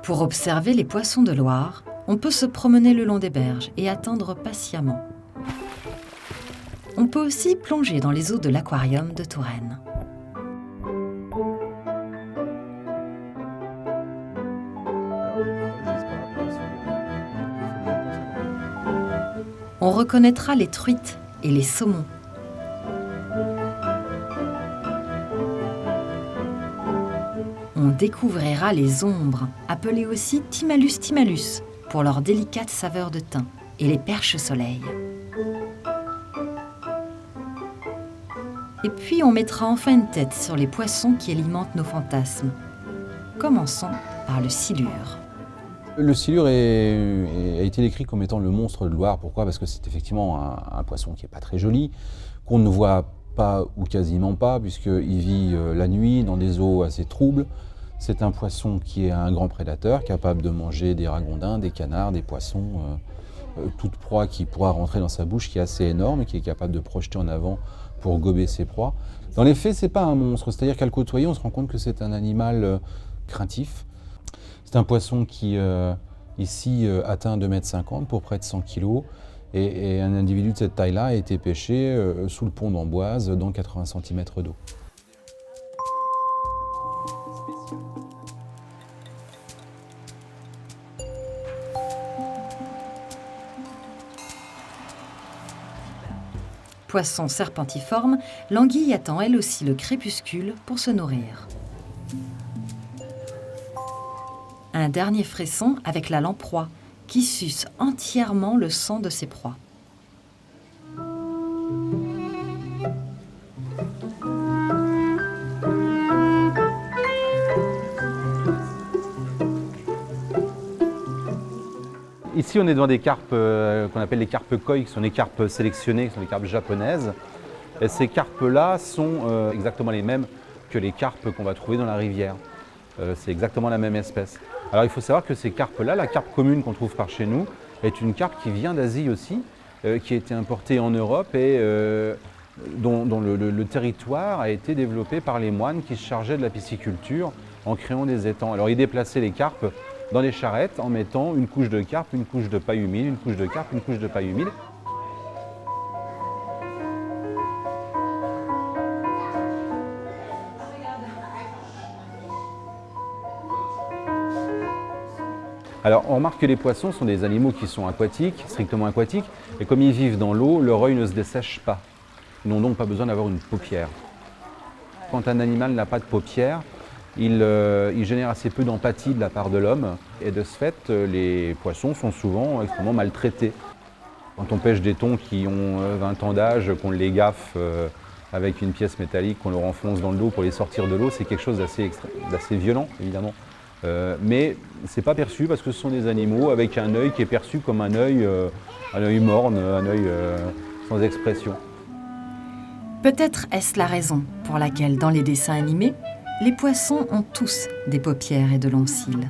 Pour observer les poissons de Loire, on peut se promener le long des berges et attendre patiemment. On peut aussi plonger dans les eaux de l'aquarium de Touraine. On reconnaîtra les truites et les saumons. On découvrira les ombres, appelées aussi Timallus timallus, pour leur délicate saveur de thym, et les perches soleil. Et puis on mettra enfin une tête sur les poissons qui alimentent nos fantasmes. Commençons par le silure. Le silure a été décrit comme étant le monstre de Loire. Pourquoi ? Parce que c'est effectivement un poisson qui n'est pas très joli, qu'on ne voit pas ou quasiment pas, puisqu'il vit la nuit dans des eaux assez troubles. C'est un poisson qui est un grand prédateur, capable de manger des ragondins, des canards, des poissons, toute proie qui pourra rentrer dans sa bouche, qui est assez énorme et qui est capable de projeter en avant pour gober ses proies. Dans les faits, ce n'est pas un monstre, c'est-à-dire qu'à le côtoyer, on se rend compte que c'est un animal craintif. C'est un poisson qui, ici, atteint 2,50 m pour près de 100 kg. Et un individu de cette taille-là a été pêché sous le pont d'Amboise, dans 80 cm d'eau. Poisson serpentiforme, l'anguille attend elle aussi le crépuscule pour se nourrir. Un dernier frisson avec la lamproie, qui suce entièrement le sang de ses proies. Ici, on est devant des carpes qu'on appelle les carpes koi, qui sont des carpes sélectionnées, qui sont des carpes japonaises. Et ces carpes-là sont exactement les mêmes que les carpes qu'on va trouver dans la rivière. C'est exactement la même espèce. Alors il faut savoir que ces carpes-là, la carpe commune qu'on trouve par chez nous, est une carpe qui vient d'Asie aussi, qui a été importée en Europe et dont le territoire a été développé par les moines qui se chargeaient de la pisciculture en créant des étangs. Alors ils déplaçaient les carpes dans les charrettes en mettant une couche de carpe, une couche de paille humide, une couche de carpe, une couche de paille humide. Alors on remarque que les poissons sont des animaux qui sont aquatiques, strictement aquatiques, et comme ils vivent dans l'eau, leur œil ne se dessèche pas. Ils n'ont donc pas besoin d'avoir une paupière. Quand un animal n'a pas de paupière, il génère assez peu d'empathie de la part de l'homme, et de ce fait, les poissons sont souvent extrêmement maltraités. Quand on pêche des thons qui ont 20 ans d'âge, qu'on les gaffe avec une pièce métallique, qu'on leur enfonce dans le dos pour les sortir de l'eau, c'est quelque chose d'assez violent, évidemment. Mais ce n'est pas perçu parce que ce sont des animaux avec un œil qui est perçu comme un œil morne, un œil sans expression. Peut-être est-ce la raison pour laquelle, dans les dessins animés, les poissons ont tous des paupières et de longs cils.